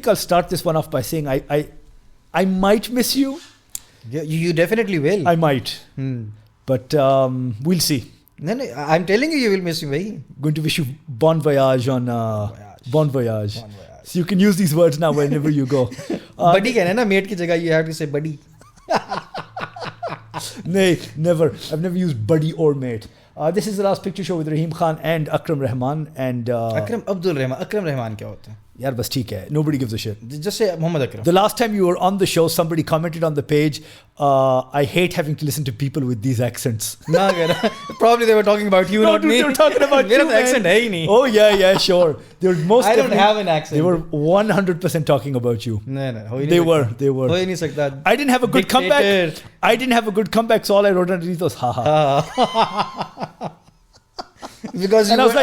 think I'll start this one off by saying I might miss you. Yeah, you definitely will. I might. But we'll see. No, I'm telling you will miss me. Bhai. Going to wish you bon voyage on bon voyage. So you can use these words now whenever you go. Buddy कहना ना mate की जगह you have to say buddy. Nay, never. I've never used buddy or mate. This is the last picture show with Rahim Khan and Akram Rehman and Akram Abdul Rehman. Akram Rehman क्या होता है? यार बस ठीक है. Nobody gives a shit. Just say Muhammad Akram. The last time you were on the show, somebody commented on the page, I hate having to listen to people with these accents. Nah, probably they were talking about you, not me. They were talking about you. मेरा accent है ही नहीं. Oh yeah, sure. They were most. I don't have an accent. They were 100% talking about you. No, they were. हो ही नहीं सकता. I didn't have a good comeback. I didn't have a good comeback, so all I wrote underneath was haha. Because you and I was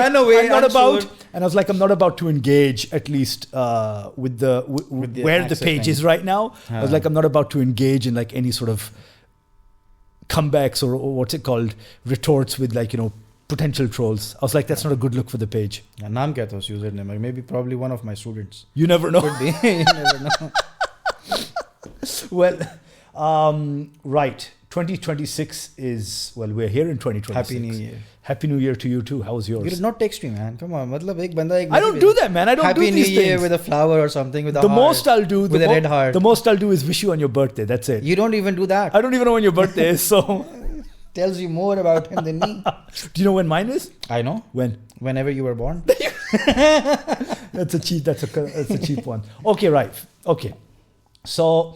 like, I'm not about to engage at least with the where the page is right now. I was like, I'm not about to engage in like any sort of comebacks or what's it called, retorts with like, potential trolls. I was like, that's not a good look for the page. नाम क्या था उस username? Maybe probably one of my students. You never know. Could be. You never know. Well, right. 2026 is, well, we're here in 2026. Happy New Year. Happy New Year to you too. How's yours? You did not text me, man. Come on. मतलब एक बंदा एक I don't do that, man. I don't do these things. Happy New Year with a flower or something, with a heart. With a red heart. The most I'll do is wish you on your birthday. That's it. You don't even do that. I don't even know when your birthday is, so... Tells you more about him than me. Do you know when mine is? I know. When? Whenever you were born. That's a cheap one. Okay, right. Okay. So...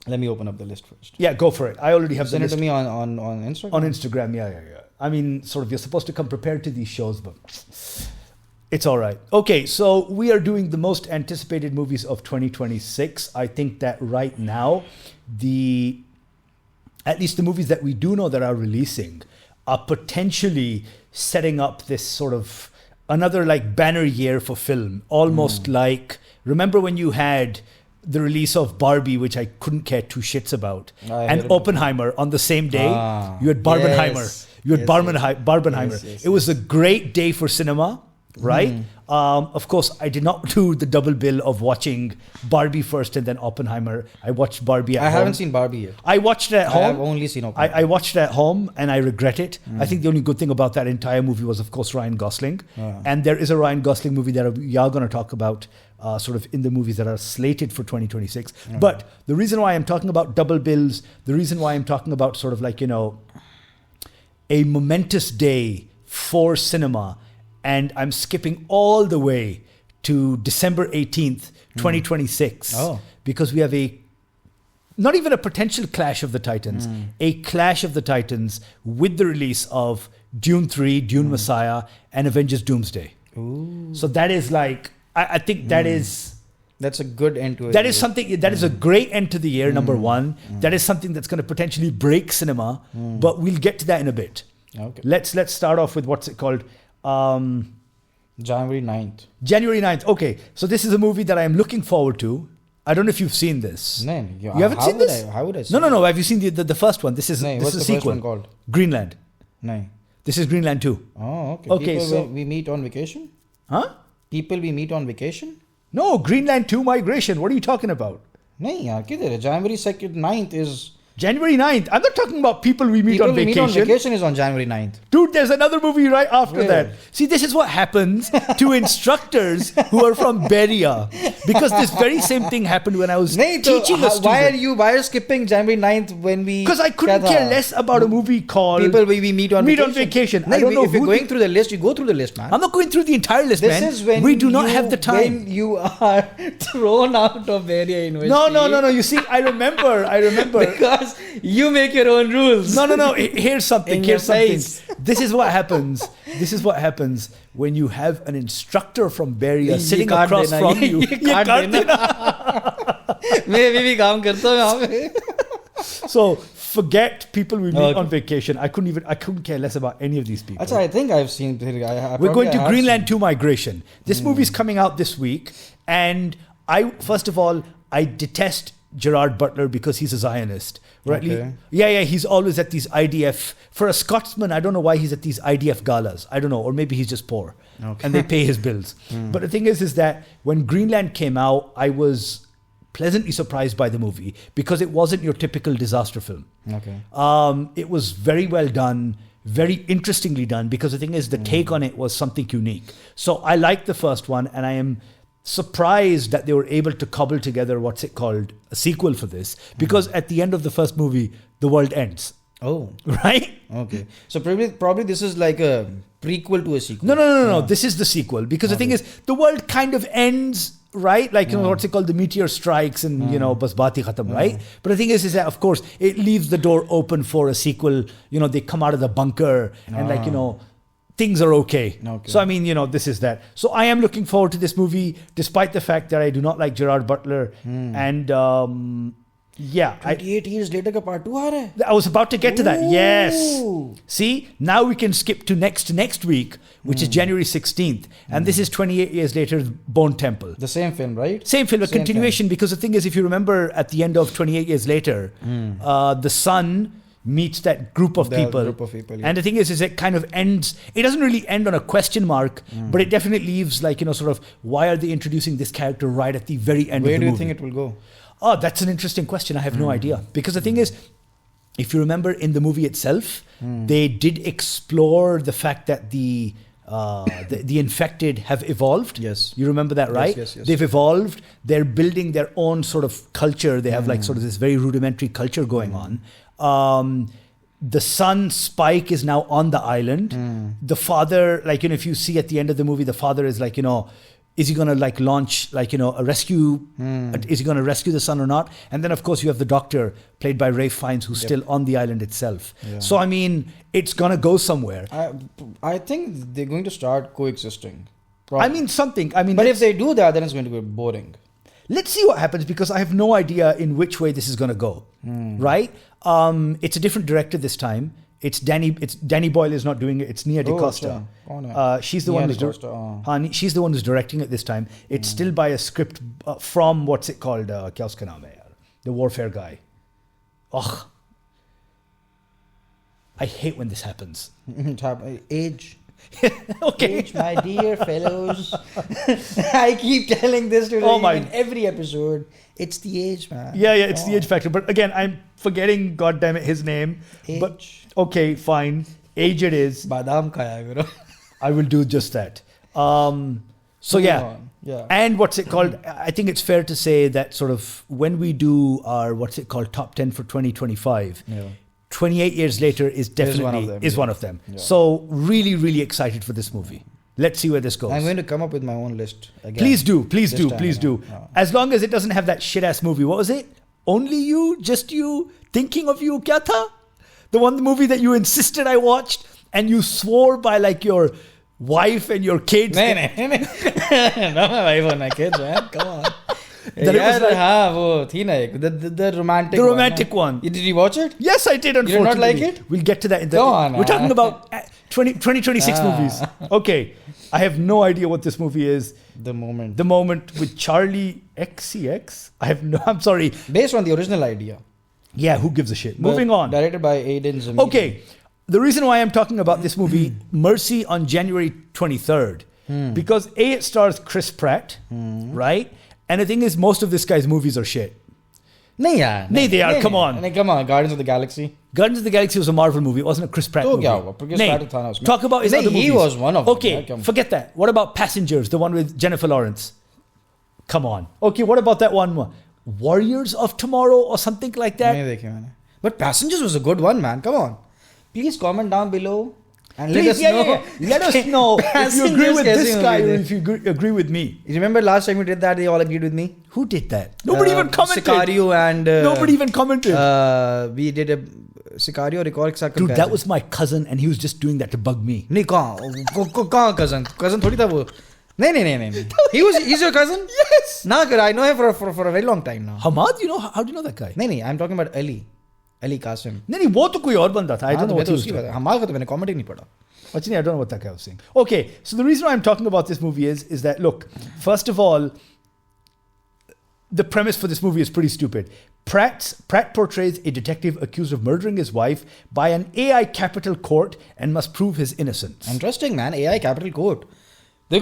Let me open up the list first. Yeah, go for it. I already have the list. Send it to me on Instagram? On Instagram, yeah. I mean, sort of, you're supposed to come prepared to these shows, but it's all right. Okay, so we are doing the most anticipated movies of 2026. I think that right now, at least the movies that we do know that are releasing are potentially setting up this sort of another like banner year for film. Almost like, remember when you had the release of Barbie, which I couldn't care two shits about, and Oppenheimer on the same day. You had Barbenheimer. Barbenheimer. Yes. It was a great day for cinema, right? Of course, I did not do the double bill of watching Barbie first and then Oppenheimer. I watched Barbie at home. I haven't seen Barbie yet. I watched it at home. I have only seen Oppenheimer. I watched it at home and I regret it. I think the only good thing about that entire movie was, of course, Ryan Gosling. And there is a Ryan Gosling movie that we are going to talk about sort of in the movies that are slated for 2026. But the reason why I'm talking about double bills, the reason why I'm talking about sort of like, a momentous day for cinema, and I'm skipping all the way to December 18th, 2026, because we have not even a potential clash of the Titans, a clash of the Titans with the release of Dune 3, Dune Messiah, and Avengers Doomsday. Ooh. So that is like, I think that is... That's a good end to it. That is something, that is a great end to the year, number one. That is something that's going to potentially break cinema, but we'll get to that in a bit. Okay. Let's start off with what's it called? January 9th. January 9th. Okay. So this is a movie that I am looking forward to. I don't know if you've seen this. No. You haven't seen this? How would I see No. Have you seen the first one? This is what's a the sequel. first one called? Greenland. No. This is Greenland 2. Oh, okay. Okay, People so we meet on vacation? Huh? People we meet on vacation? No, Greenland 2 Migration. What are you talking about? No, yaar, kidhar hai? January 2nd, 9th is... January 9th. I'm not talking about people we meet on vacation. People we meet on vacation is on January 9th. Dude, there's another movie right after that. See, this is what happens to instructors who are from Barrera. Because this very same thing happened when I was teaching a student. Why are you skipping January 9th when we... Because I couldn't care less about a movie called... People we meet on vacation. I don't know if you're going through the list, you go through the list, man. I'm not going through the entire list, man. This is when we do not have the time. When you are thrown out of Barrera University. No. You see, I remember. Because you make your own rules. No. Here's something. This is what happens. When you have an instructor from Barrera sitting across from you. You can't So forget people we meet on vacation. I couldn't care less about any of these people. I think I've seen. We're going to Greenland 2 Migration. This movie's coming out this week, and I detest Gerard Butler because he's a Zionist. Right? Okay. Yeah, he's always at these IDF. For a Scotsman, I don't know why he's at these IDF galas. I don't know, or maybe he's just poor and they pay his bills. But the thing is that when Greenland came out, I was pleasantly surprised by the movie because it wasn't your typical disaster film. Okay. It was very well done, very interestingly done, because the thing is the take on it was something unique. So I liked the first one, and I am surprised that they were able to cobble together a sequel for this, because at the end of the first movie the world ends. Oh, right. Okay. So probably this is like a prequel to a sequel. No. This is the sequel, because the thing is the world kind of ends, right? Like, what's it called? The meteor strikes and, bas baati khatam, right? But the thing is that, of course, it leaves the door open for a sequel. They come out of the bunker and things are okay. So, I mean, this is that. So I am looking forward to this movie, despite the fact that I do not like Gerard Butler. And, 28 years later, part 2 aa raha hai. I was about to get to that. Yes. See, now we can skip to next week, which is January 16th. And this is 28 years later, Bone Temple. The same film, right? Same film, a continuation. Because the thing is, if you remember, at the end of 28 years later, the son meets that group of people. Yeah. And the thing is it kind of ends, it doesn't really end on a question mark, but it definitely leaves sort of, why are they introducing this character right at the very end of the movie? Where do you think it will go? Oh, that's an interesting question. I have no idea. Because the thing is, if you remember in the movie itself, they did explore the fact that the infected have evolved. Yes. You remember that, right? Yes. They've evolved. They're building their own sort of culture. They have sort of this very rudimentary culture going on. The son, Spike, is now on the island. The father, if you see at the end of the movie, the father is is he going to launch a rescue? Is he going to rescue the son or not? And then, of course, you have the doctor played by Ralph Fiennes, who's still on the island itself. Yeah. So, I mean, it's going to go somewhere. I think they're going to start coexisting. Probably. I mean, something. But if they do that, then it's going to be boring. Let's see what happens, because I have no idea in which way this is going to go. Right? It's a different director this time. It's Danny Boyle is not doing it. It's Nia DaCosta. She's the one who's she's the one who's directing it this time. It's still by a script from what's it called? Kya uska naam hai yaar? The warfare guy. Ugh. I hate when this happens. Age. Okay. Age, my dear fellows. I keep telling this to in every episode. It's the age, man. Yeah, it's the age factor. But again, I'm forgetting, goddammit, his name. Age. But okay, fine. Age it is. Badam khaya karo. I will do just that. So yeah. And what's it called? I think it's fair to say that sort of when we do our top 10 for 2025, 28 years later is definitely one of them. Yeah. So really, really excited for this movie. Let's see where this goes. I'm going to come up with my own list again. Please do. As long as it doesn't have that shit ass movie. What was it? Only You? Just You? Thinking of You? Kya tha? The movie that you insisted I watched and you swore by your wife and your kids. No, not my wife and my kids, man. Come on. That the romantic one. Did you watch it? Yes, I did, unfortunately. You did not like it? We'll get to that. Go on. We're talking about 2026 movies. Okay. I have no idea what this movie is. The Moment with Charlie XCX. I'm sorry. Based on the original idea. Yeah, who gives a shit? Moving on. Directed by Aiden Zamiri. Okay. The reason why I'm talking about this movie, Mercy, on January 23rd. Because it stars Chris Pratt, right? And the thing is, most of this guy's movies are shit. They are. Come on. Guardians of the Galaxy. Guardians of the Galaxy was a Marvel movie. It wasn't a Chris Pratt movie. Talk about his other movies. He was one of them. Okay, forget that. What about Passengers, the one with Jennifer Lawrence? Come on. Okay, what about that one? Warriors of Tomorrow or something like that? But Passengers was a good one, man. Come on. Please comment down below. And let us know. Let us know if you agree with this guy or if you agree with me. You remember last time we did that, they all agreed with me? Who did that? Nobody even commented. Sicario and... nobody even commented. We did a Sicario record. Dude, that was my cousin and he was just doing that to bug me. No, kahan cousin? Cousin thodi tha wo. No. He's your cousin? Yes. I know him for a very long time now. Hamad, how do you know that guy? No, I'm talking about Ali Qasim. नहीं वो तो कोई और बंदा था. I don't know what he was doing. हमारे को तो मैंने comment ही नहीं पढ़ा. Actually, I don't know what that guy was saying. Okay, so the reason why I'm talking about this movie is that, look, first of all, the premise for this movie is pretty stupid. Pratt portrays a detective accused of murdering his wife by an AI capital court and must prove his innocence. Interesting, man. AI capital court. They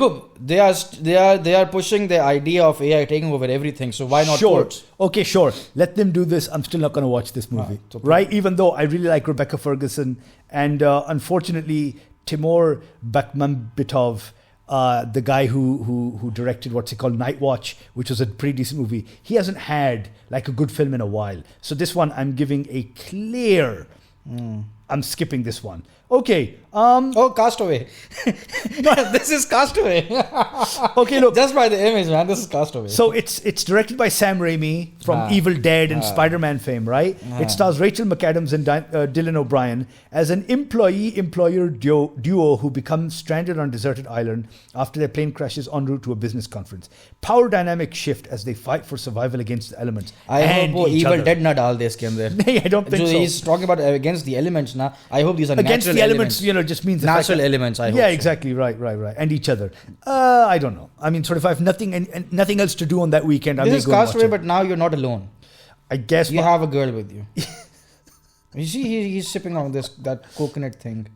are pushing the idea of AI taking over everything. So why not courts? Okay, sure. Let them do this. I'm still not going to watch this movie, right? Even though I really like Rebecca Ferguson, and unfortunately Timur Bekmambetov, the guy who directed what's it called, Night Watch, which was a pretty decent movie. He hasn't had like a good film in a while. So this one I'm giving a clear. I'm skipping this one. Okay. Castaway. This is Castaway. Okay, look. Just by the image, man. This is Castaway. So it's directed by Sam Raimi from Evil Dead and Spider-Man fame, right? It stars Rachel McAdams and Dylan O'Brien as an employee-employer duo who become stranded on a deserted island after their plane crashes en route to a business conference. Power dynamics shift as they fight for survival against the elements. I hope Evil Dead na dal de iske andar. I don't think so. He's talking about against the elements now. I hope these are against natural the elements, just means natural elements. I hope. Yeah, exactly. Right. And each other. I don't know. I mean, sort of, I have nothing else to do on that weekend. This is Castaway, but now you're not alone. I guess you have a girl with you. You see, he's sipping on that coconut thing.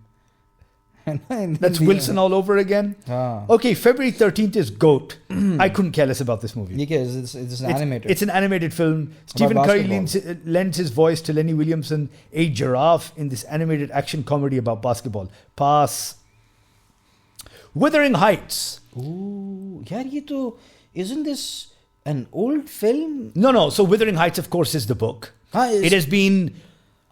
That's Wilson all over again. Okay, February 13th is GOAT. I couldn't care less about this movie. It's an animated. It's an animated film. Stephen Curry lends his voice to Lenny Williamson, a giraffe, in this animated action comedy about basketball. Pass. Wuthering Heights. Ooh, yeah, isn't this an old film? No. So Wuthering Heights, of course, is the book. It has been...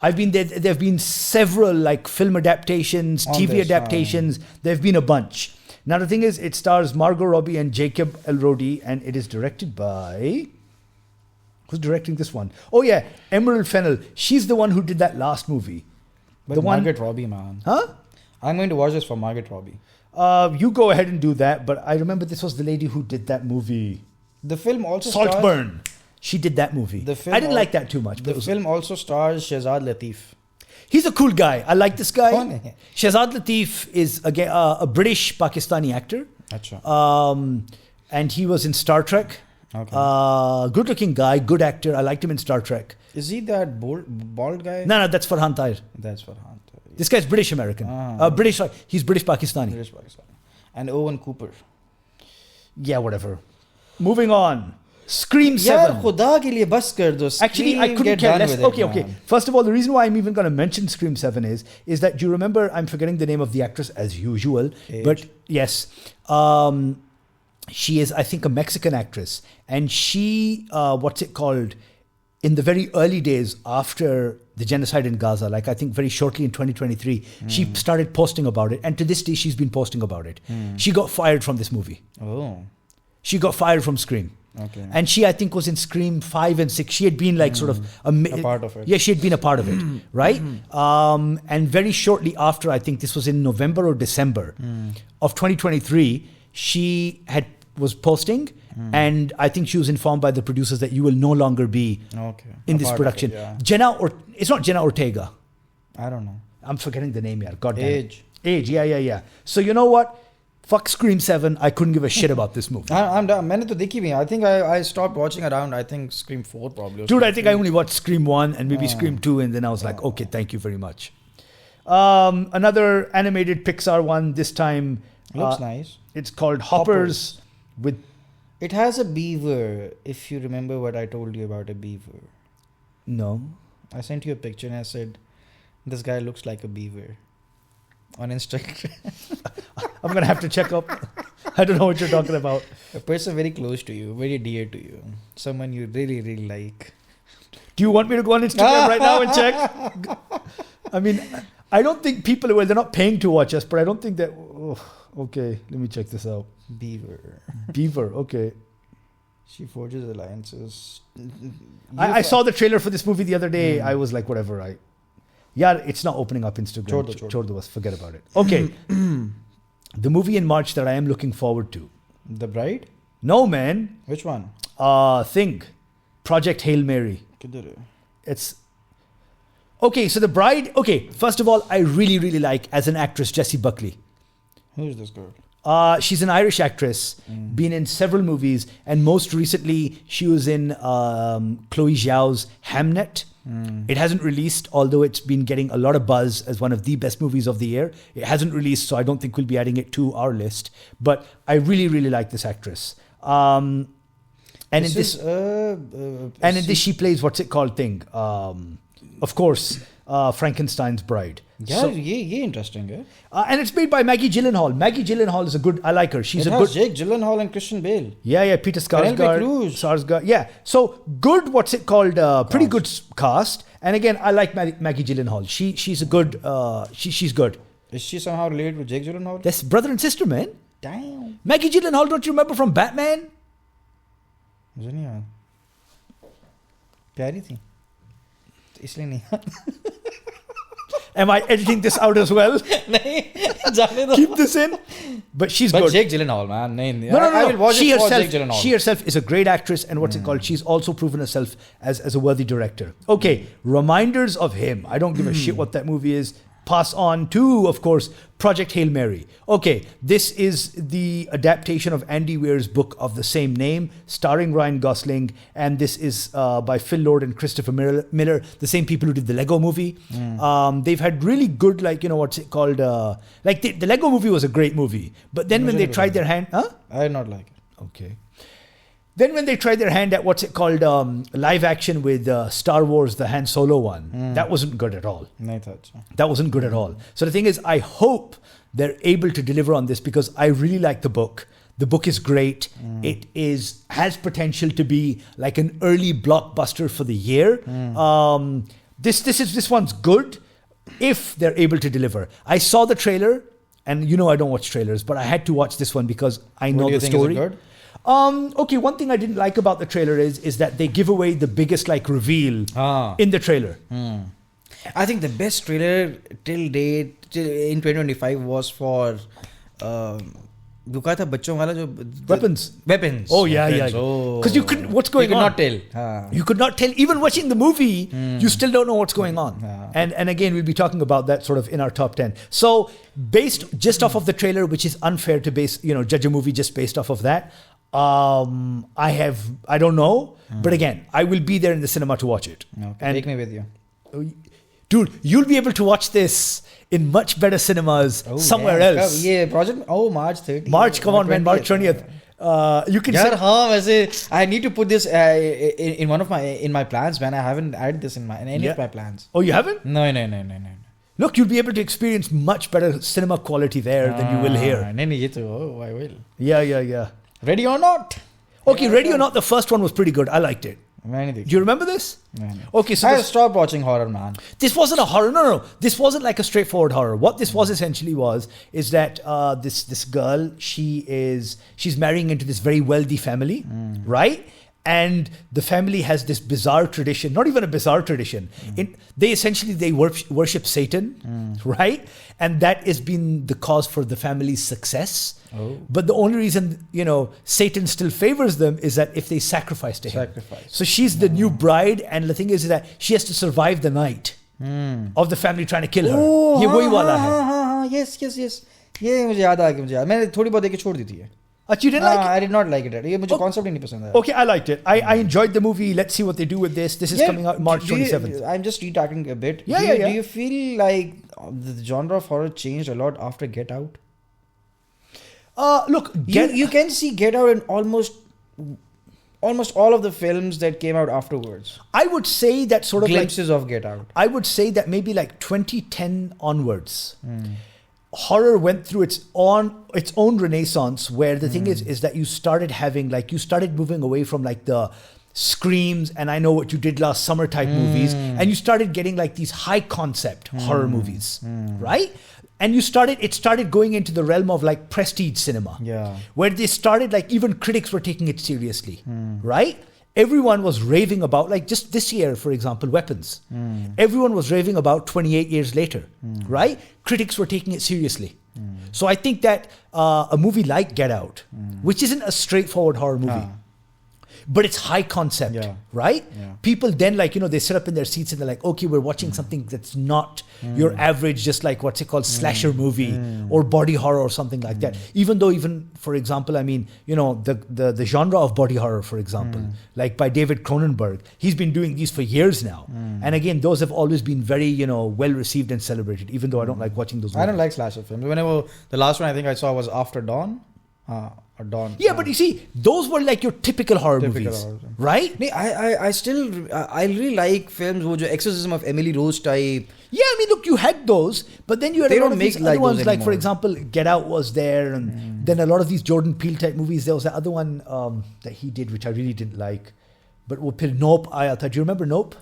there have been several like film adaptations, TV adaptations. There have been a bunch. Now the thing is, it stars Margot Robbie and Jacob Elordi, and it is directed by... Who's directing this one? Oh yeah, Emerald Fennell. She's the one who did that last movie. But Margot Robbie, man. Huh? I'm going to watch this for Margot Robbie. You go ahead and do that, but I remember this was the lady who did that movie. The film also Saltburn. She did that movie. I didn't like that too much. The film also stars Shehzad Latif. He's a cool guy. I like this guy. Shehzad Latif is a British Pakistani actor. And he was in Star Trek. Okay. Good looking guy, good actor. I liked him in Star Trek. Is he that bald guy? No, that's Farhan Tahir. This guy's British American. He's British Pakistani. And Owen Cooper. Yeah, whatever. Moving on. Scream 7. Actually, I couldn't care less. Okay. First of all, the reason why I'm even going to mention Scream 7 is that, do you remember, I'm forgetting the name of the actress as usual, but yes, she is, I think, a Mexican actress, and she, in the very early days after the genocide in Gaza, like I think very shortly in 2023, she started posting about it, and to this day she's been posting about it. She got fired from this movie. She got fired from Scream. Okay. And she, I think, was in Scream 5 and 6. She had been like sort of a part of it. Yeah, she had been a part of it, right? And very shortly after, I think this was in November or December of 2023, she was posting, and I think she was informed by the producers that you will no longer be in this production. It's not Jenna Ortega. I don't know. I'm forgetting the name here. God damn it. Age. Yeah. So you know what? Fuck Scream 7. I couldn't give a shit about this movie. I'm done. I think I stopped watching around, I think, Scream 4 probably. Dude, I think I only watched Scream 1 and maybe Scream 2, and then I was like, okay, thank you very much. Another animated Pixar one, this time. Looks nice. It's called Hoppers. It has a beaver, if you remember what I told you about a beaver. No. I sent you a picture and I said, this guy looks like a beaver. On Instagram. I'm going to have to check up. I don't know what you're talking about. A person very close to you, very dear to you. Someone you really, really like. Do you want me to go on Instagram right now and check? I mean, I don't think people, they're not paying to watch us, but I don't think that... okay, let me check this out. Beaver, okay. She forges alliances. I saw the trailer for this movie the other day. I was like, whatever, Yeah, it's not opening up Instagram. Chordo, forget about it. Okay. The movie in March that I am looking forward to. The Bride? No, man. Which one? Thing. Project Hail Mary. It's... Okay, so The Bride... Okay, first of all, I really, really like, as an actress, Jessie Buckley. Who is this girl? She's an Irish actress, been in several movies, and most recently she was in Chloe Zhao's Hamnet. It hasn't released, although it's been getting a lot of buzz as one of the best movies of the year. It hasn't released, so I don't think we'll be adding it to our list. But I really, really like this actress. And in this she plays what's it called thing? Of course, Frankenstein's Bride. Yeah, So- yeah, interesting. Eh? and it's made by Maggie Gyllenhaal. Maggie Gyllenhaal is a good. I like her. She's It a has good. Jake Gyllenhaal and Christian Bale. Yeah, Peter Penelope Skarsgård. Cruz. Sarsgaard. Yeah. So good. What's it called? Pretty good cast. And again, I like Maggie Gyllenhaal. She's a good. She's good. Is she somehow related to Jake Gyllenhaal? That's brother and sister, man. Damn. Maggie Gyllenhaal. Don't you remember from Batman? मुझे नहीं याद प्यारी थी इसलिए नहीं Am I editing this out as well? नहीं जाने दो Keep this in. But she's but good. Jake Gyllenhaal man नहीं No, I will watch she it for herself, Jake Gyllenhaal she herself is a great actress, and what's it called? She's also proven herself as a worthy director. Okay, reminders of him. I don't give a shit what that movie is. Pass on to, of course, Project Hail Mary. Okay, this is the adaptation of Andy Weir's book of the same name, starring Ryan Gosling, and this is by Phil Lord and Christopher Miller, the same people who did the Lego movie. They've had really good, what's it called? The Lego movie was a great movie, but then when they tried their hand, I did not like it. Okay. Then when they tried their hand at what's it called, live action with Star Wars, the Han Solo one, that wasn't good at all. नहीं था अच्छा That wasn't good at all. So the thing is, I hope they're able to deliver on this because I really like the book. The book is great. It has potential to be like an early blockbuster for the year. This one's good if they're able to deliver. I saw the trailer, and I don't watch trailers, but I had to watch this one because I know What do you the think, is story. it good? Okay, one thing I didn't like about the trailer is that they give away the biggest reveal in the trailer. I think the best trailer till date in 2025 was for जो कहा था बच्चों वाला जो weapons Oh yeah. Weapons. Because you couldn't. What's going you on? could not tell. You could not tell. Even watching the movie, you still don't know what's going on. And again, we'll be talking about that sort of in our top 10. So based just off of the trailer, which is unfair to judge a movie just based off of that. I don't know, but again, I will be there in the cinema to watch it. Okay. And Take me with you. Dude, you'll be able to watch this in much better cinemas somewhere else. Yeah, project. March 30th. March, come on, man. March 20th. You can. Yaar, वैसे I need to put this in one of my plans, man. I haven't added this in any of my plans. Oh, you haven't? No. Look, you'll be able to experience much better cinema quality there than you will here. No, I will. Yeah. Ready or not? Okay, Ready or Not, the first one was pretty good. I liked it. Do you remember this? Okay, so I stopped watching horror, man. This wasn't a horror. No. This wasn't like a straightforward horror. What this was essentially is that this girl, she's marrying into this very wealthy family, right? And the family has this bizarre tradition, not even a bizarre tradition. They worship Satan, right? And that has been the cause for the family's success. But the only reason, Satan still favors them is that if they sacrifice to him. So she's the new bride, and the thing is that she has to survive the night of the family trying to kill her. ये वही वाला है. Yes. ये मुझे याद आ गया. मैंने थोड़ी बहुत देख के छोड़ दी थी. You didn't like it? I did not like it. ये मुझे concept ही नहीं पसंद आया. Okay, I liked it. I enjoyed the movie. Let's see what they do with this. This is coming out March 27th. I'm just retracting a bit. Yeah. Do you feel like the genre of horror changed a lot after Get Out? Look, you can see Get Out in almost all of the films that came out afterwards. I would say that sort of glimpses of Get Out. I would say that maybe 2010 onwards, horror went through its own renaissance, where the thing is that you started moving away from the Screams and I Know What You Did Last Summer type movies, and you started getting these high concept horror movies, right? And it started going into the realm of prestige cinema, where they started even critics were taking it seriously, right? Everyone was raving about, just this year, for example, Weapons. Everyone was raving about 28 years later, right? Critics were taking it seriously. So I think that a movie like Get Out, which isn't a straightforward horror movie, but it's high concept, right? Yeah. People then they sit up in their seats and they're like, okay, we're watching something that's not your average, just like what's it called, slasher movie or body horror or something like that. Even though, for example, I mean, the genre of body horror, for example, like by David Cronenberg, he's been doing these for years now. And again, those have always been very, well received and celebrated, even though I don't like watching those movies. I don't like slasher films. Whenever the last one I think I saw was After Dawn. Or Dawn. Yeah, but you see, those were like your typical horror movies, right? I still I really like films which are Exorcism of Emily Rose type. Yeah, I mean, look, you had those, but then you had They a lot don't of make these like other ones, those like for anymore. example, Get Out was there, and then a lot of these Jordan Peele type movies. There was that other one that he did, which I really didn't like. But Nope, do you remember Nope?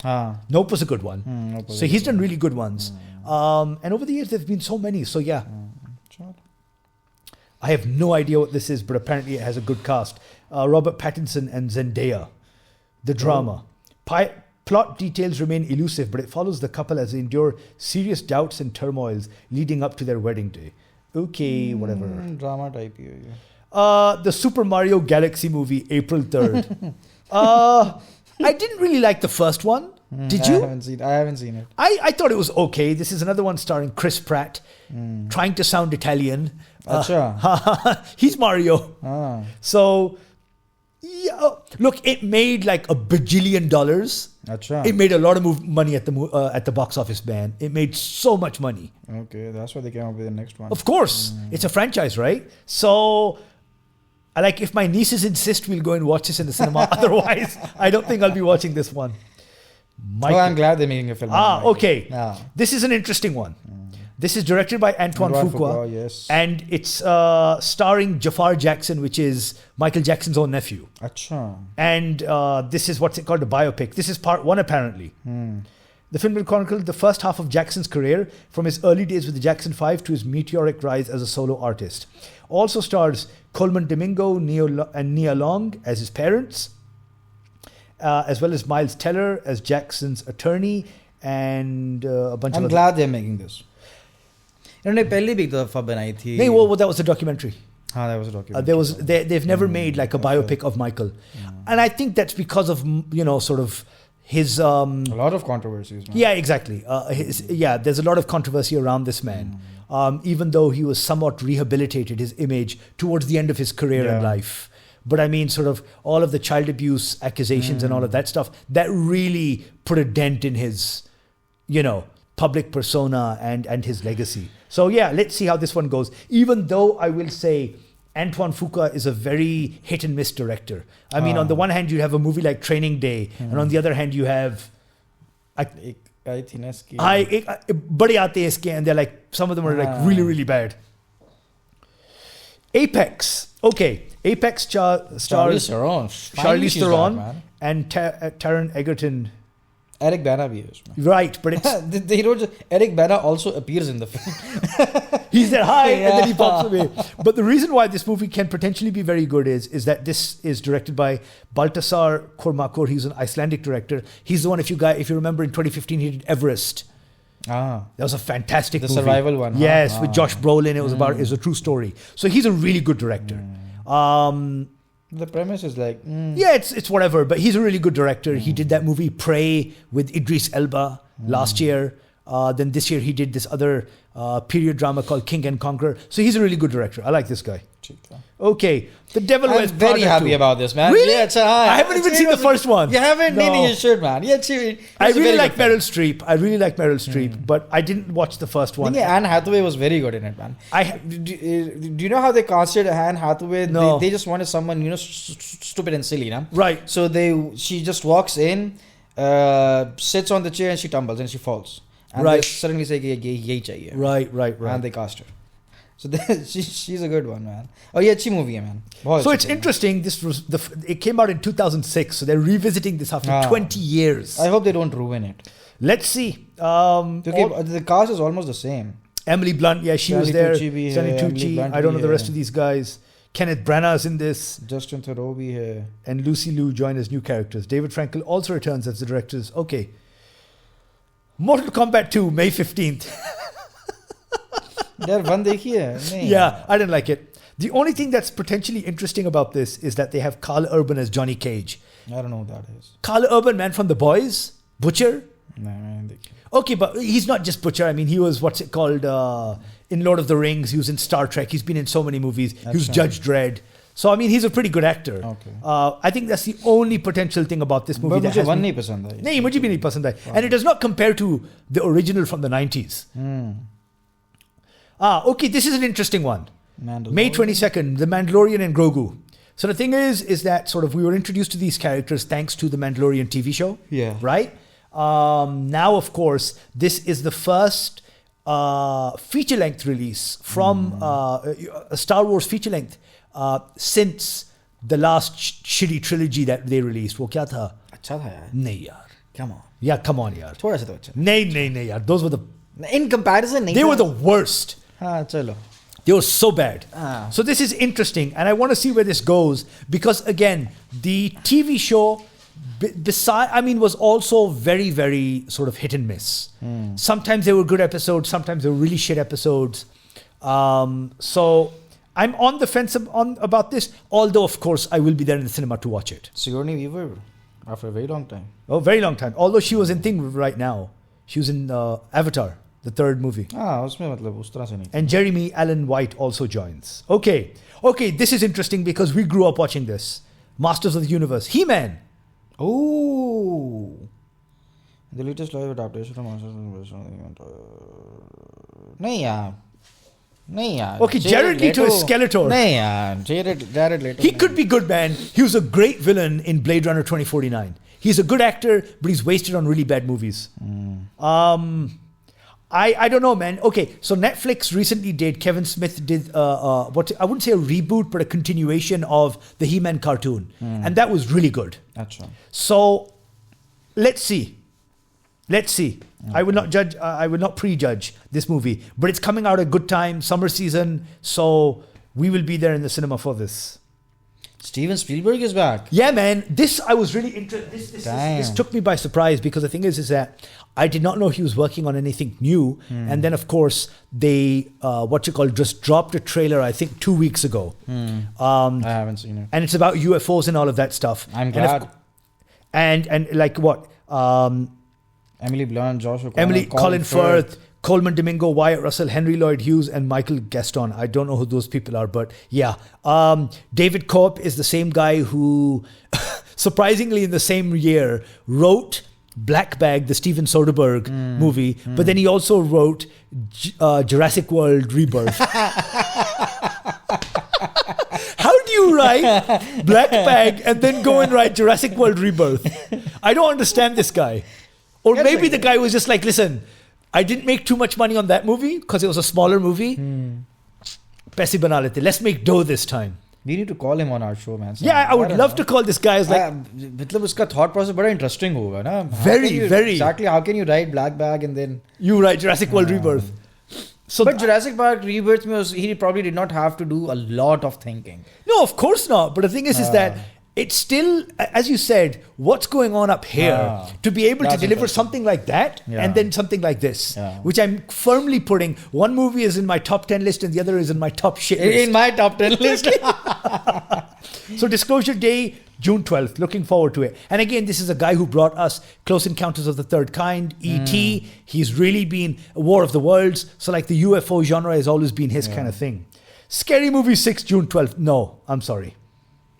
Nope was a good one. So he's done really good ones. And over the years, there's been so many. So yeah. Sure. I have no idea what this is, but apparently it has a good cast. Robert Pattinson and Zendaya. The drama. Plot details remain elusive, but it follows the couple as they endure serious doubts and turmoils leading up to their wedding day. Okay, whatever. Drama type. Yeah. The Super Mario Galaxy movie, April 3rd. I didn't really like the first one. Did you? I haven't seen it. I thought it was okay. This is another one starring Chris Pratt, trying to sound Italian. He's Mario. So, yeah, look, it made like $1 bajillion. It made a lot of money at the box office, man. It made so much money. Okay, that's why they came up with the next one. Of course, it's a franchise, right? So, like, if my nieces insist, we'll go and watch this in the cinema. Otherwise, I don't think I'll be watching this one. I'm glad they're making a film. Okay. This is an interesting one. This is directed by Antoine Fuqua. Yes. And it's starring Jafar Jackson, which is Michael Jackson's own nephew. Achha. And this is what's it called, a biopic. This is part one, apparently. The film will chronicle the first half of Jackson's career, from his early days with the Jackson 5 to his meteoric rise as a solo artist. Also stars Coleman Domingo and Nia Long as his parents, as well as Miles Teller as Jackson's attorney, and a bunch of I'm glad they're making this. इन्होंने पहले भी एक दफा बनाई थी. नहीं, वो that was a documentary. That was a documentary. They've never made like a biopic of Michael, and I think that's because of sort of his a lot of controversies. Man. Yeah, exactly. There's a lot of controversy around this man. Even though he was somewhat rehabilitated his image towards the end of his career and life. But I mean, sort of all of the child abuse accusations and all of that stuff, that really put a dent in his, public persona and his legacy. So yeah, let's see how this one goes. Even though I will say Antoine Fuqua is a very hit and miss director. I mean, on the one hand, you have a movie like Training Day, and on the other hand, you have... bade aate iske, and they're like, some of them are like really, really bad. Apex. Okay. Apex stars Charlize Theron and Taron Egerton. Eric Bana bhi hai usme. Right, but it's... they wrote Eric Bana also appears in the film. He's there, hi, and then he pops away. But the reason why this movie can potentially be very good is that this is directed by Baltasar Kormákur. He's an Icelandic director. He's the one, if you remember, in 2015, he did Everest. That was a fantastic movie. The survival one. Yes, with Josh Brolin. It was a true story. So he's a really good director. The premise is like... Yeah, it's whatever, but he's a really good director. He did that movie Prey with Idris Elba last year. Then this year he did this other period drama called King and Conqueror. So he's a really good director. I like this guy. Okay, The Devil Wears Prada. I'm very happy about this, man. Really? Yeah, I haven't even seen the first one. You haven't? No. You should, man. Yeah, I really like Meryl Streep. But I didn't watch the first one. Yeah, Anne Hathaway was very good in it, man. Do you know how they casted Anne Hathaway? No. They just wanted someone, stupid and silly, no? Right. So she just walks in, sits on the chair, and she tumbles and she falls. And they suddenly say, yehi chahiye. Right. And they cast her. So she's a good one, man. Oh, yeah, अच्छी movie है, man. So it's interesting. It came out in 2006, so they're revisiting this after 20 years. I hope they don't ruin it. Let's see. The cast is almost the same. Emily Blunt, yeah, she was there. Stanley Tucci. I don't know the rest of these guys. Kenneth Branagh's in this. Justin Theroux bhi hai. And Lucy Liu join as new characters. David Frankel also returns as the directors. Okay. Mortal Kombat 2, May 15th. Yeah, I didn't like it. The only thing that's potentially interesting about this is that they have Carl Urban as Johnny Cage. I don't know who that is. Carl Urban, man, from The Boys. Butcher. No, I don't think. Okay, but he's not just Butcher. I mean, he was, in Lord of the Rings. He was in Star Trek. He's been in so many movies. He was Judge Dredd. So, I mean, he's a pretty good actor. Okay. I think that's the only potential thing about this movie that has one me... nahi pasand aayi. Nahi, mujhe bhi nahi pasand aayi. And it does not compare to the original from the 90s. Okay, this is an interesting one. May 22nd, The Mandalorian and Grogu. So the thing is that sort of we were introduced to these characters thanks to the Mandalorian TV show. Yeah. Right? Now, of course, this is the first feature-length release from a Star Wars feature-length since the last shitty trilogy that they released. वो क्या था? अच्छा था यार. नहीं यार. Come on. Yeah, come on यार. थोड़ा सा तो अच्छा. नहीं यार. Those were the... In comparison, नहीं. They were the worst. हाँ, चलो. They were so bad. So this is interesting, and I want to see where this goes because again, the TV show, was also very, very sort of hit and miss. Sometimes they were good episodes, sometimes they were really shit episodes. So I'm on the fence about this, although of course I will be there in the cinema to watch it. Sigourney Weaver, after a very long time. Oh, very long time. Although she was in thing right now. She was in Avatar, the third movie. उसमें मतलब उस तरह से नहीं. And Jeremy Allen White also joins. Okay, this is interesting because we grew up watching this. Masters of the Universe. He-Man. Oh. The latest live adaptation of Masters of the Universe. नहीं यार. Okay, Jared Leto is Skeletor. नहीं यार. Jared Leto. He could be good, man. He was a great villain in Blade Runner 2049. He's a good actor, but he's wasted on really bad movies. I don't know, man. Okay, so Netflix recently Kevin Smith did what I wouldn't say a reboot, but a continuation of the He-Man cartoon, and that was really good. Achha. So let's see. Okay. I will not judge. I will not prejudge this movie, but it's coming out at a good time, summer season. So we will be there in the cinema for this. Steven Spielberg is back. Yeah, man. This I was really interested. This took me by surprise because the thing is that I did not know he was working on anything new, and then of course they just dropped a trailer. I think 2 weeks ago. I haven't seen it, and it's about UFOs and all of that stuff. I'm glad. And like what? Emily Blunt, Josh O'Connor, Colin Firth, Coleman Domingo, Wyatt Russell, Henry Lloyd Hughes, and Michael Gaston. I don't know who those people are, but yeah. David Koepp is the same guy who, surprisingly in the same year, wrote Black Bag, the Steven Soderbergh movie, but then he also wrote Jurassic World Rebirth. How do you write Black Bag and then go and write Jurassic World Rebirth? I don't understand this guy. Or maybe the guy was just like, listen, I didn't make too much money on that movie because it was a smaller movie. Paise bana lete. Let's make dough this time. We need to call him on our show, man. Yeah, I would love to call this guy. मतलब उसका thought process बड़ा interesting होगा ना. Very. Exactly. How can you write Black Bag and then you write Jurassic World Rebirth? So but Jurassic Park Rebirth, he probably did not have to do a lot of thinking. No, of course not. But the thing is that it's still, as you said, what's going on up here to be able to deliver something like that and then something like this, which I'm firmly putting. One movie is in my top 10 list and the other is in my top shit list. In my top 10 list. So Disclosure Day, June 12th. Looking forward to it. And again, this is a guy who brought us Close Encounters of the Third Kind, E.T. He's really been War of the Worlds. So like the UFO genre has always been his kind of thing. Scary Movie 6, June 12th. No, I'm sorry.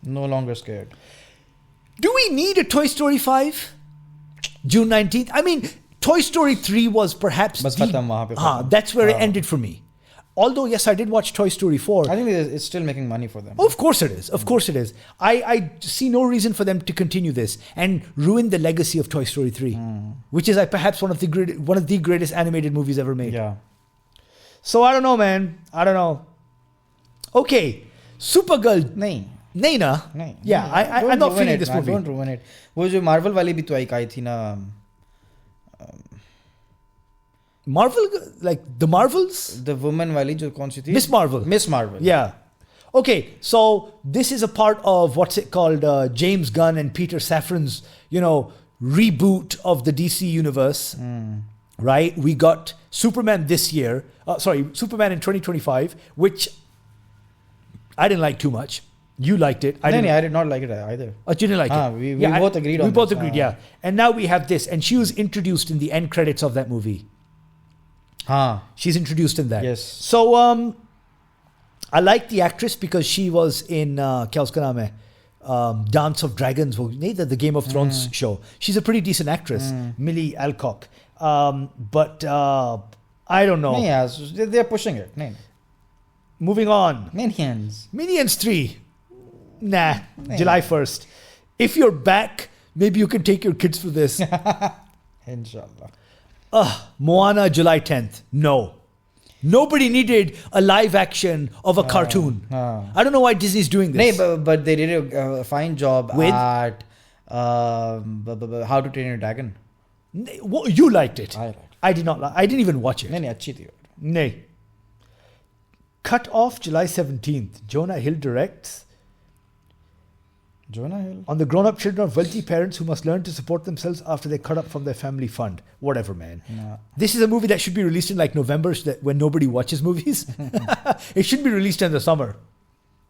No longer scared. Do we need a Toy Story 5? June 19th? I mean, Toy Story 3 was perhaps that's where it ended for me. Although, yes, I did watch Toy Story 4. I think it's still making money for them. Oh, of course it is. Of course it is. I see no reason for them to continue this and ruin the legacy of Toy Story 3, which is perhaps one of the greatest animated movies ever made. Yeah. So, I don't know, man. I don't know. Okay. Supergirl. नहीं ना. Yeah, I'm not feeling this movie. Don't ruin it. वो जो Marvel वाली भी तो आई थी ना. Marvel, like the Marvels? The woman wali jo kaun si thi? Miss Marvel. Yeah. Okay, so this is a part of what's it called? James Gunn and Peter Safran's, reboot of the DC universe. Right? We got Superman this year. Superman in 2025, which I didn't like too much. You liked it. I did not like it either. Oh, you didn't like it? We both agreed on We this. both agreed, yeah. And now we have this. And she was introduced in the end credits of that movie. She's introduced in that. Yes. So, I like the actress because she was in Kya uska naam hai? Dance of Dragons, the Game of Thrones show. She's a pretty decent actress, Millie Alcock. But I don't know. They're pushing it. Moving on. Minions 3. Nah. July 1st. If you're back, maybe you can take your kids for this. Inshallah. Moana, July 10th. No. Nobody needed a live action of a cartoon. I don't know why Disney's doing this. But they did a fine job at How to Train Your Dragon. You liked it. I liked it. I did not like. I didn't even watch it. Achhi thi. Nay. Cut Off, July 17th. Jonah Hill directs. Jonah Hill? On the grown-up children of wealthy parents who must learn to support themselves after they cut up from their family fund. Whatever, man. Nah. This is a movie that should be released in like November so that when nobody watches movies. It should be released in the summer.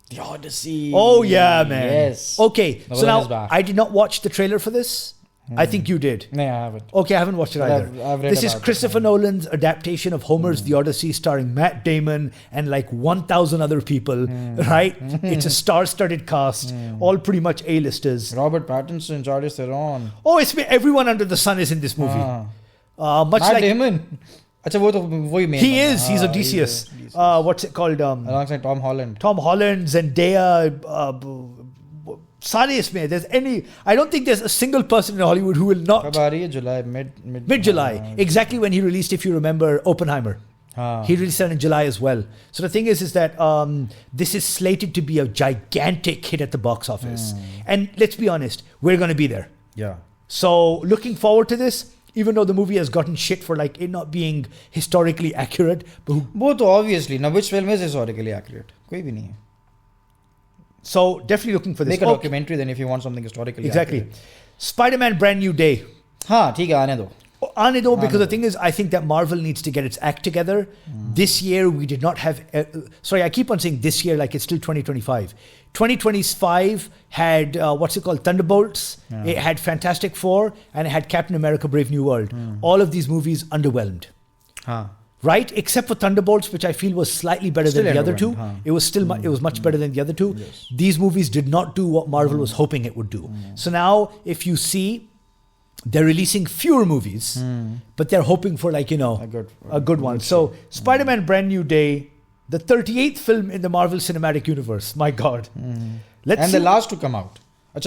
The Odyssey. Oh, yeah, man. Yes. Okay, Nolan so now is back. I did not watch the trailer for this. I think you did. No, I haven't. Okay, I haven't watched it either. I've read This is about it. Christopher Nolan's adaptation of Homer's The Odyssey, starring Matt Damon and like 1,000 other people, right? It's a star-studded cast, all pretty much A-listers. Robert Pattinson, Charlize Theron. Oh, everyone under the sun is in this movie. Much Matt like Damon. he is. He's Odysseus. What's it called? Alongside Tom Holland. Tom Holland, Zendaya. I don't think there's a single person in Hollywood who will not. July, Mid-July. Exactly when he released, if you remember, Oppenheimer. He released that in July as well. So the thing is that this is slated to be a gigantic hit at the box office. And let's be honest, we're going to be there. Yeah. So looking forward to this, even though the movie has gotten shit for like it not being historically accurate. Both obviously. Now which film is historically accurate? Koi bhi nahi hai. So definitely looking for this. Make a documentary then if you want something historically accurate. Spider-Man Brand New Day. ठीक है आने दो. Because the thing is, I think that Marvel needs to get its act together. This year we did not have. Sorry, I keep on saying this year like it's still 2025. 2025 had Thunderbolts. It had Fantastic Four and it had Captain America: Brave New World. All of these movies underwhelmed. Right, except for Thunderbolts, which I feel was slightly better than the other two. It was still it was much better than the other two. Yes. These movies did not do what Marvel was hoping it would do. So now, if you see, they're releasing fewer movies, but they're hoping for a good one. So Spider-Man Brand New Day, the 38th film in the Marvel Cinematic Universe. My God. Let's see. The last to come out.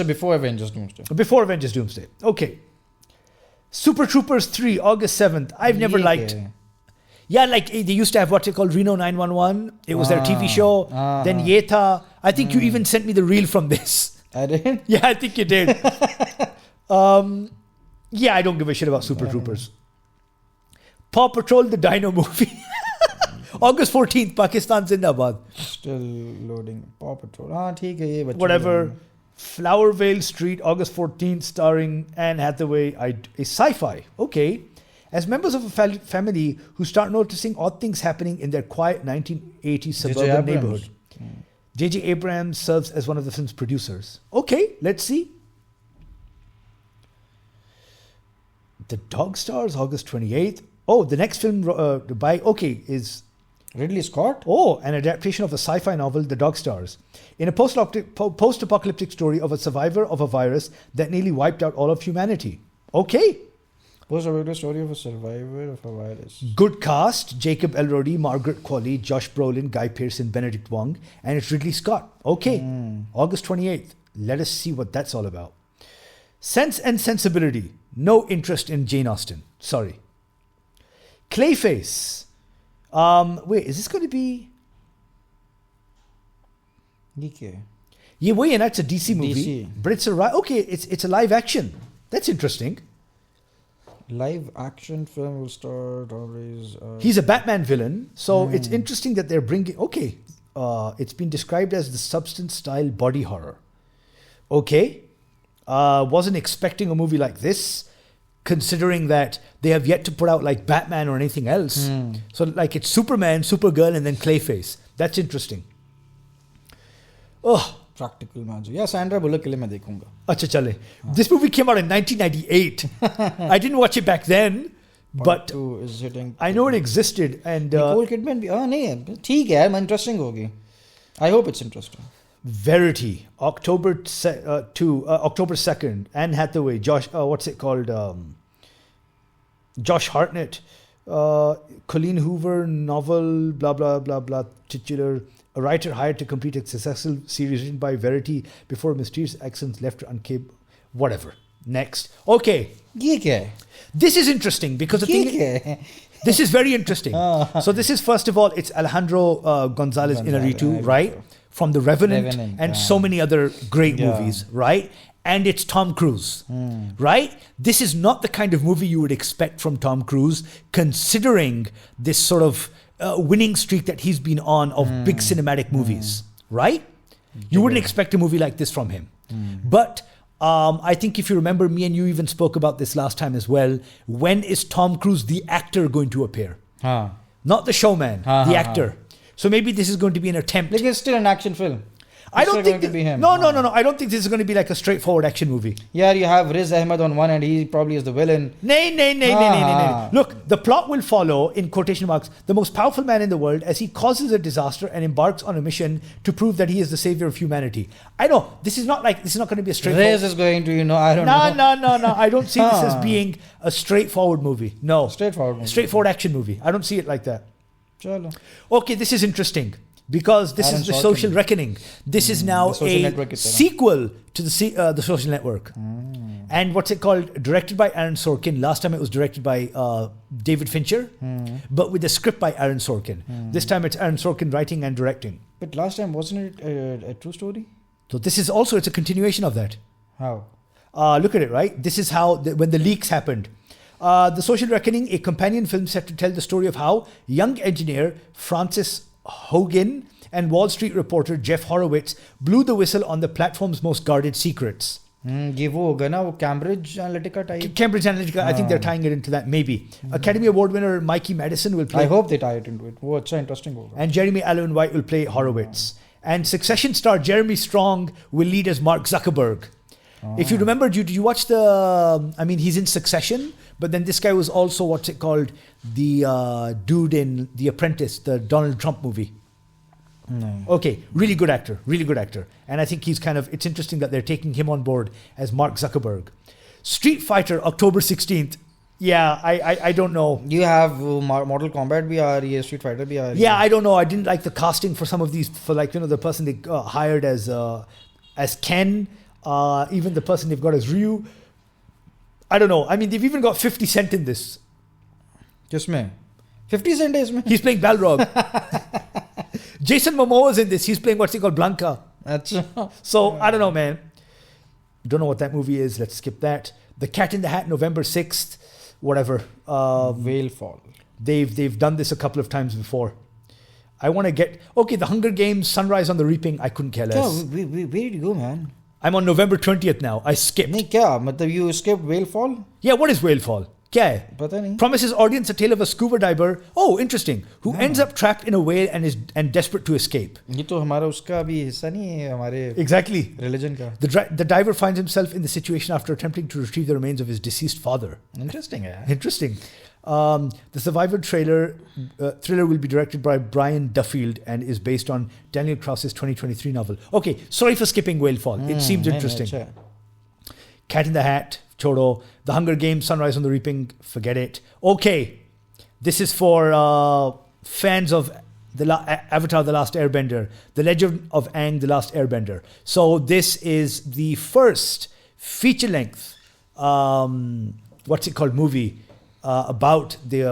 Before Avengers Doomsday. Before Avengers Doomsday. Okay. Supertroopers 3, August 7th. I've never liked. Yeah, like they used to have what they call Reno 911. It was their TV show. Then Ye Tha. I think you even sent me the reel from this. I did? Yeah, I think you did. Yeah, I don't give a shit about Supertroopers. Paw Patrol, the Dino movie. August 14th, Pakistan Zindabad. Still loading. Paw Patrol. ठीक है ये बच्चों Whatever. Flowervale Street, August 14th, starring Anne Hathaway. A sci-fi. Okay. As members of a family who start noticing odd things happening in their quiet 1980s suburban neighborhood. J.J. Abrams serves as one of the film's producers. Okay, let's see. The Dog Stars, August 28th. Oh, the next film is Ridley Scott? Oh, an adaptation of the sci-fi novel The Dog Stars. In a post-apocalyptic story of a survivor of a virus that nearly wiped out all of humanity. Okay. Post-apocalyptic story of a survivor of a virus. Good cast. Jacob Elordi, Margaret Qualley, Josh Brolin, Guy Pearce, Benedict Wong. And it's Ridley Scott. Okay. August 28th. Let us see what that's all about. Sense and Sensibility. No interest in Jane Austen. Sorry. Clayface. Wait, is this going to be... Yeah, wait, and that's a DC movie. But it's it's a live action. That's interesting. Live action film will start always. He's a Batman villain, so it's interesting that they're bringing. Okay, it's been described as the substance-style body horror. Okay, wasn't expecting a movie like this, considering that they have yet to put out like Batman or anything else. So like it's Superman, Supergirl, and then Clayface. That's interesting. Oh, Practical magic. Yeah, Sandra Bullock के लिए मैं देखूंगा. अच्छा चले. This movie came out in 1998. I didn't watch it back then, but is hitting. I know it existed. And Nicole Kidman भी नहीं ठीक है, interesting होगी. I hope it's interesting. Verity, October 2nd. Anne Hathaway, Josh. What's it called? Josh Hartnett, Colleen Hoover, novel, blah blah blah blah. Titular. A writer hired to complete a successful series written by Verity before mysterious accents left her uncapable. Whatever. Next. Okay. ये क्या है? This is interesting because the thing. This is very interesting. So this is, first of all, it's Alejandro Gonzalez Inarritu, right? From The Revenant and so many other great movies, right? And it's Tom Cruise, right? This is not the kind of movie you would expect from Tom Cruise, considering this sort of winning streak that he's been on of big cinematic movies, right? You wouldn't expect a movie like this from him. But I think if you remember, me and you even spoke about this last time as well. When is Tom Cruise, the actor, going to appear? Not the showman, the actor. So maybe this is going to be an attempt. Like it's still an action film. I don't think no. I don't think this is going to be like a straightforward action movie. Yeah, you have Riz Ahmed on one and he probably is the villain. Nay. Look, the plot will follow, in quotation marks, the most powerful man in the world as he causes a disaster and embarks on a mission to prove that he is the savior of humanity. I know this is not going to be a straightforward. Riz is going to, I don't know. No. I don't see this as being a straightforward movie. No. Straightforward action movie. I don't see it like that. Chalo. Okay, this is interesting. Because this is the Social Reckoning. This is now a sequel to the Social Network. And what's it called? Directed by Aaron Sorkin. Last time it was directed by David Fincher, but with a script by Aaron Sorkin. This time it's Aaron Sorkin writing and directing. But last time, wasn't it a true story? So this is also, it's a continuation of that. How? Look at it, right? This is how, when the leaks happened. The Social Reckoning, a companion film set to tell the story of how young engineer Francis Hogan and Wall Street reporter Jeff Horowitz blew the whistle on the platform's most guarded secrets. ये वो होगा ना, वो Cambridge Analytica type. Cambridge Analytica, I think they're tying it into that, maybe. Academy Award winner Mikey Madison will play. I hope they tie it into it. वो अच्छा interesting होगा. And Jeremy Allen White will play Horowitz. And Succession star Jeremy Strong will lead as Mark Zuckerberg. If you remember, did you watch he's in Succession, but then this guy was also, what's it called, the dude in The Apprentice, the Donald Trump movie. No. Okay, really good actor. And I think it's interesting that they're taking him on board as Mark Zuckerberg. Street Fighter, October 16th. Yeah, I don't know. You have Mortal Kombat bhi aa rahi hai, Street Fighter bhi aa rahi hai. Yeah, I don't know. I didn't like the casting for some of these, for the person they hired as Ken. Even the person they've got as Ryu. I don't know. I mean, they've even got 50 Cent in this. Kisme? 50 Cent is He's playing Balrog. Jason Momoa's in this. He's playing what's he called, Blanca. Achha. So, I don't know, man. Don't know what that movie is. Let's skip that. The Cat in the Hat, November 6th. Whatever. Whalefall. They've done this a couple of times before. I want to get... Okay, The Hunger Games, Sunrise on the Reaping. I couldn't care less. Where did you go, man? I'm on November 20th now. I skipped. नहीं क्या? मतलब you skipped Whalefall? Yeah, what is Whalefall? क्या है? पता नहीं. Promises audience a tale of a scuba diver. Oh, interesting. Who ends up trapped in a whale and desperate to escape. ये तो हमारा उसका भी हिस्सा नहीं है हमारे. Exactly. Religion का. The diver finds himself in the situation after attempting to retrieve the remains of his deceased father. Interesting. Yeah. Interesting. The Survivor thriller will be directed by Brian Duffield and is based on Daniel Krause's 2023 novel. Okay, sorry for skipping Whalefall. It seems interesting. Cat in the Hat, Chodo. The Hunger Games, Sunrise on the Reaping, forget it. Okay, this is for fans of Avatar The Last Airbender. The Legend of Aang The Last Airbender. So this is the first feature-length, movie about the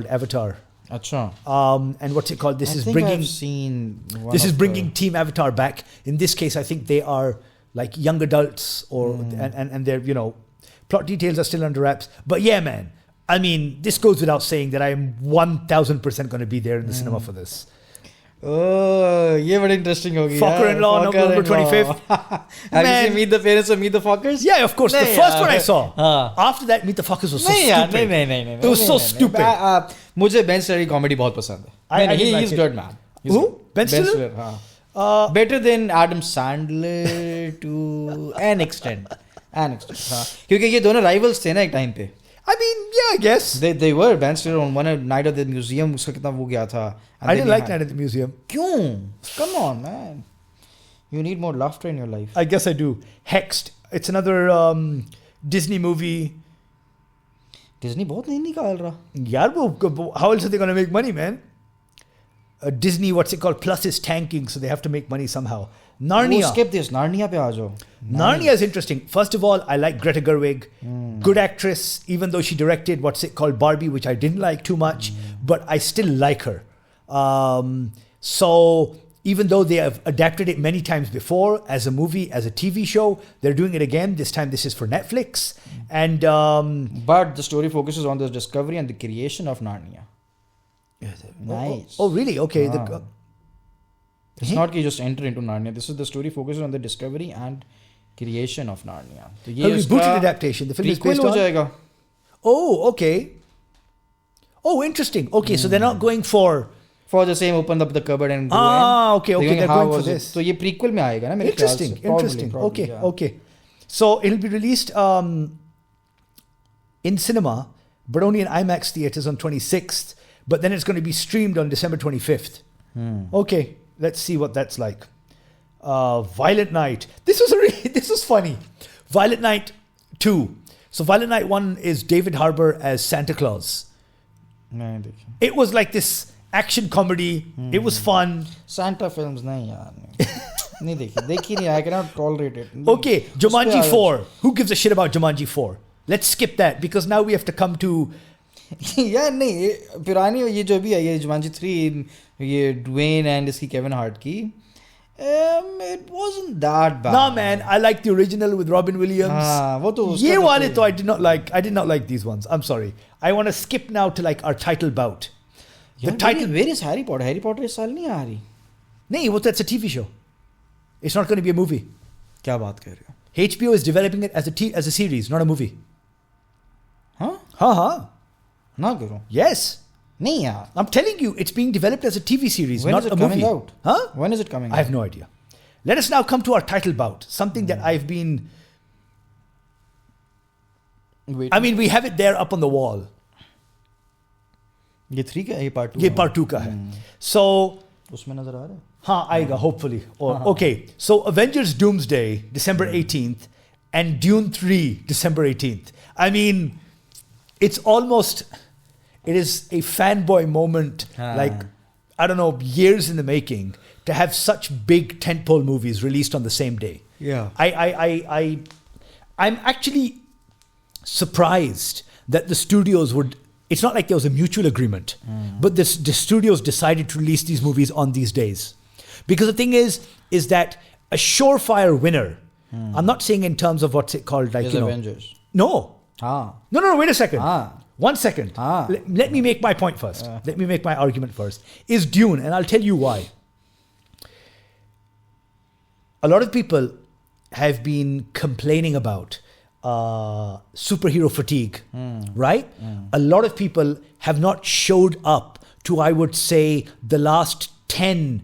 Avatar. Achha. And what's it called? This is bringing Team Avatar back. In this case, I think they are like young adults, and they're plot details are still under wraps. But yeah, man. I mean, this goes without saying that I am 1000% going to be there in the cinema for this. Oh, yeah, very interesting. Fucker-in-law, November 25th. Have you seen Meet the Parents of Meet the Fuckers? Yeah, of course. The first one I saw. After that, Meet the Fuckers was so stupid. It was so stupid. मुझे Ben Stiller comedy बहुत पसंद है. He's good, man. Who? Ben Stiller? Better than Adam Sandler to an extent. हाँ. क्योंकि ये दोनों rivals थे ना एक time पे. I mean, yeah, I guess. They were. Ben Stiller on one night at the museum, उसका कितना वो गया था. I didn't like Night at the Museum. क्यों? Come on, man. You need more laughter in your life. I guess I do. Hexed. It's another Disney movie. Disney बहुत नहीं निकाल रहा. यार, how else are they going to make money, man? Disney, what's it called? Plus is tanking, so they have to make money somehow. Narnia. Skip this. Narnia पे आ जाओ. Narnia is interesting. First of all, I like Greta Gerwig. Good actress, even though she directed what's it called, Barbie, which I didn't like too much, but I still like her. So even though they have adapted it many times before as a movie, as a TV show, they're doing it again. This time this is for Netflix. And but the story focuses on the discovery and the creation of Narnia. Nice. Oh, really? Okay. It's not that you just enter into Narnia. This is the story focuses on the discovery and creation of Narnia. So a rebooted adaptation. The film is based on. जाएगा. Oh, okay. Oh, interesting. Okay, so they're not going for the same open up the cupboard and go in. Okay. They're going for this. So ये prequel में आएगा ना मेरे Interesting. Probably, okay. So it'll be released in cinema, but only in IMAX theaters on 26th. But then it's going to be streamed on December 25th. Okay, let's see what that's like. Violent Night. This was funny. Violent Night 2. So Violent Night 1 is David Harbour as Santa Claus. It was like this action comedy. It was fun. Santa films नहीं यार. नहीं देखी नहीं. I cannot tolerate it. Okay, Jumanji 4. Who gives a shit about Jumanji 4? Let's skip that because now we have to come to यार नहीं पुरानी ये जो भी है ये जुमांजी 3 ये Dwayne and इसकी Kevin Hart की it wasn't that bad. No man, I like the original with Robin Williams. वो तो ये वाले तो I did not like these ones. I'm sorry. I want to skip now to like our title bout. The title. Where is Harry Potter? Harry Potter इस साल नहीं आ रही. नहीं वो that's a TV show. It's not going to be a movie. क्या बात कर रहे हो? HBO is developing it as a series, not a movie. हाँ? हाँ. ना करो. Yes. नहीं यार. I'm telling you, it's being developed as a TV series, when not is it a coming movie. Out? Huh? When is it coming out? I have no idea. Let us now come to our title bout. Something that I've been... Wait. I mean, we have it there up on the wall. ये 3 का ये part 2. ये part 2 का है. So... उसमें नजर आ रहा है? हाँ आएगा hopefully. Okay. So Avengers Doomsday, December 18th, and Dune 3, December 18th. I mean, it's almost... It is a fanboy moment, like, I don't know, years in the making, to have such big tentpole movies released on the same day. Yeah. I'm actually surprised that the studios would... It's not like there was a mutual agreement, but the studios decided to release these movies on these days. Because the thing is that a surefire winner, I'm not saying in terms of what's it called, like, Avengers. No. No, wait a second. 1 second. Let me make my point first. Let me make my argument first. Is Dune, and I'll tell you why. A lot of people have been complaining about superhero fatigue, right? A lot of people have not showed up to, I would say, the last 10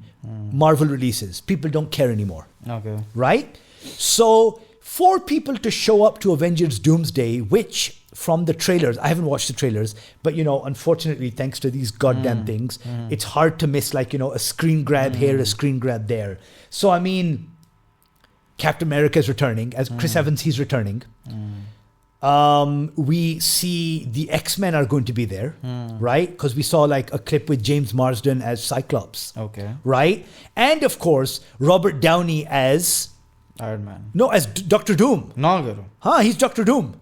Marvel releases. People don't care anymore. Okay. Right? So, for people to show up to Avengers Doomsday, which from the trailers, I haven't watched the trailers, but unfortunately, thanks to these goddamn things, it's hard to miss like, a screen grab here, a screen grab there. So, I mean, Captain America is returning. As Chris Evans, he's returning. We see the X-Men are going to be there, right? Because we saw like a clip with James Marsden as Cyclops. Okay. Right? And of course, Robert Downey as... Iron Man. No, as Doctor Doom. No, he's Doctor Doom.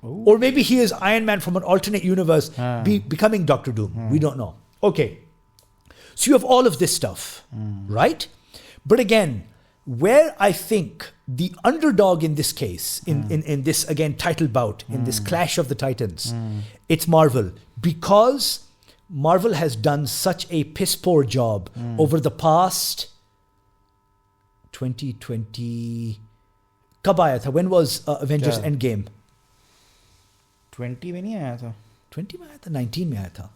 Ooh. Or maybe he is Iron Man from an alternate universe becoming Doctor Doom. We don't know. Okay. So you have all of this stuff, right? But again, where I think the underdog in this case, in this, again, title bout, in this clash of the titans, it's Marvel. Because Marvel has done such a piss-poor job over the past 2020... कब आया था? When was Avengers Endgame? 20 में नहीं आया था. 20 में आया था? 19 में आया था.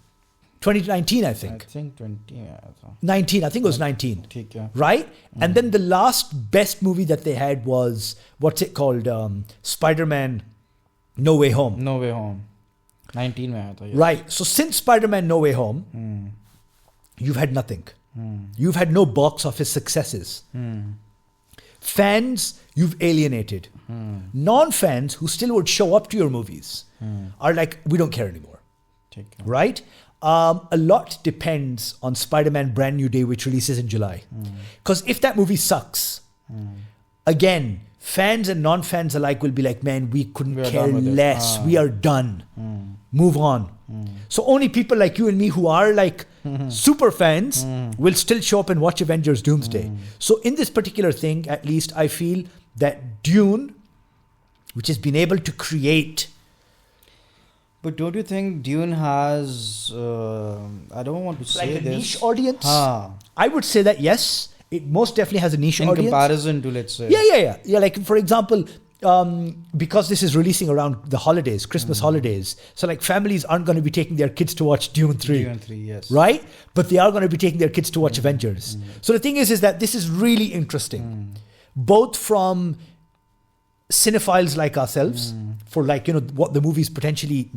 2019, I think. I think 20 आया था. 19, I think it was 19. ठीक है. Right? And then the last best movie that they had was, what's it called? Spider-Man No Way Home. No Way Home. 19 में आया था. Yes. Right. So since Spider-Man No Way Home, you've had nothing. You've had no box office successes. Fans, you've alienated. Non-fans who still would show up to your movies are like, we don't care anymore. Right? A lot depends on Spider-Man Brand New Day, which releases in July. Because if that movie sucks, again, fans and non-fans alike will be like, man, we couldn't care less. We are done. Move on. So only people like you and me who are like super fans will still show up and watch Avengers Doomsday. So in this particular thing, at least I feel that Dune, which has been able to create... But don't you think Dune has, I don't want to say like a this. niche audience? I would say that yes, it most definitely has a niche audience. In comparison to, let's say. Yeah, like for example, because this is releasing around the holidays, Christmas holidays. So like families aren't going to be taking their kids to watch Dune 3. Dune 3, yes. Right? But they are going to be taking their kids to watch Avengers. So the thing is that this is really interesting. Both from cinephiles like ourselves, for like, what the movies potentially,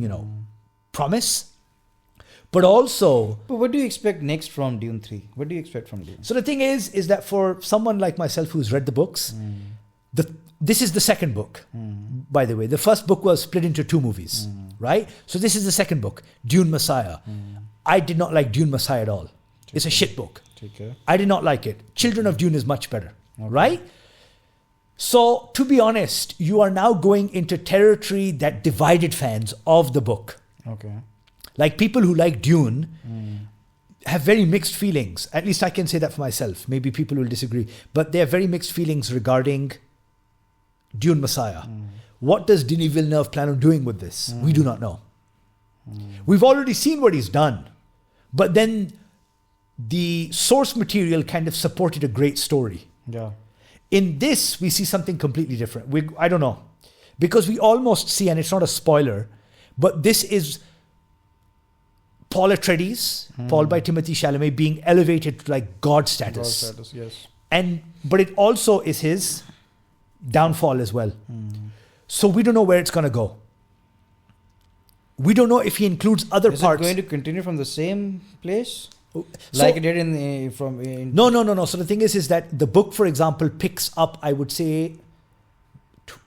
promise. But also... But what do you expect next from Dune 3? What do you expect from Dune? So the thing is that for someone like myself who's read the books, this is the second book, by the way. The first book was split into 2 movies, right? So this is the second book, Dune Messiah. I did not like Dune Messiah at all. It's a shit book. I did not like it. Children of Dune is much better, right? So, to be honest, you are now going into territory that divided fans of the book. Okay. Like people who like Dune have very mixed feelings. At least I can say that for myself. Maybe people will disagree. But they have very mixed feelings regarding Dune Messiah. What does Denis Villeneuve plan on doing with this? We do not know. We've already seen what he's done. But then the source material kind of supported a great story. Yeah. In this, we see something completely different. I don't know. Because we almost see, and it's not a spoiler, but this is Paul Atreides, Paul by Timothée Chalamet, being elevated to like God status. God status, yes. But it also is his downfall as well. So we don't know where it's going to go. We don't know if he includes other parts. Is it going to continue from the same place? Like it did No. So the thing is that the book, for example, picks up, I would say,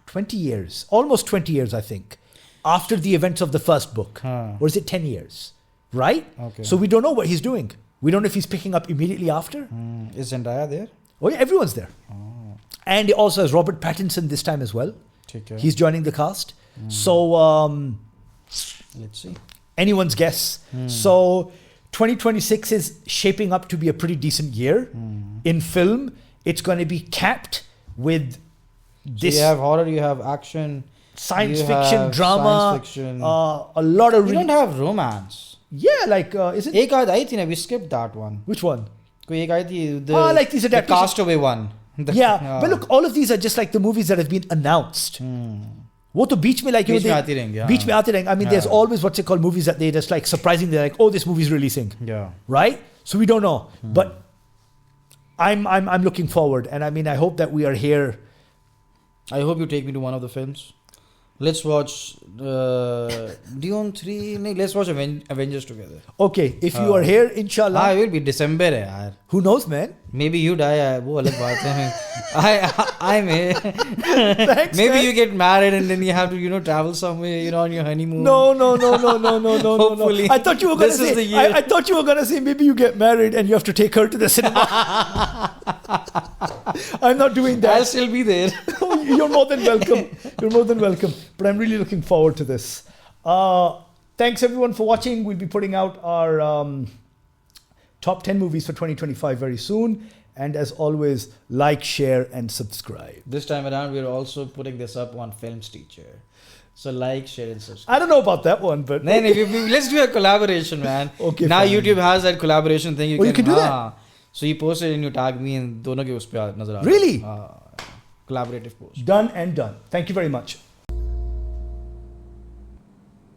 20 years, almost 20 years, I think, after the events of the first book. Or is it 10 years? Right? Okay. So we don't know what he's doing. We don't know if he's picking up immediately after. Is Zendaya there? Oh yeah, everyone's there. And it also has Robert Pattinson this time as well. He's joining the cast. So, let's see. Anyone's guess. So 2026 is shaping up to be a pretty decent year. In film, it's going to be capped with this. So you have horror, you have action, science fiction, drama, a lot of... You don't have romance. Yeah, like, is it... एक आध आई थी ना, we skipped that one. Which one? कोई एक आई थी, like these the Castaway one. But look, all of these are just like the movies that have been announced. वो तो बीच में like, बीच में आती रहेंगे. बीच में आती रहेंगे. I mean, there's always what's it called movies that they just like surprisingly like, oh, this movie's releasing. Yeah. Right? So we don't know. But I'm looking forward, and I mean, I hope that we are here. I hope you take me to one of the films. Let's watch Dune 3. No, let's watch Avengers together. Okay, if you are here, inshallah. I will be December hai yaar. Who knows, man? Maybe you die. वो अलग बात है. I'm here. Thanks, maybe man. you get married and then you have to travel somewhere, on your honeymoon. No. Hopefully, I thought you were going to say. I thought you were going to say maybe you get married and you have to take her to the cinema. I'm not doing that. I'll still be there. You're more than welcome. But I'm really looking forward to this. Thanks everyone for watching. We'll be putting out our top 10 movies for 2025 very soon. And as always, like, share, and subscribe. This time around, we're also putting this up on Films Teacher. So like, share, and subscribe. I don't know about that one, but... Let's do a collaboration, man. Okay, now fine. YouTube has that collaboration thing. You can do that? So you post it and you tag me and दोनों के उस पे नजर आ रहा है. Really? Collaborative post. Done and done. Thank you very much.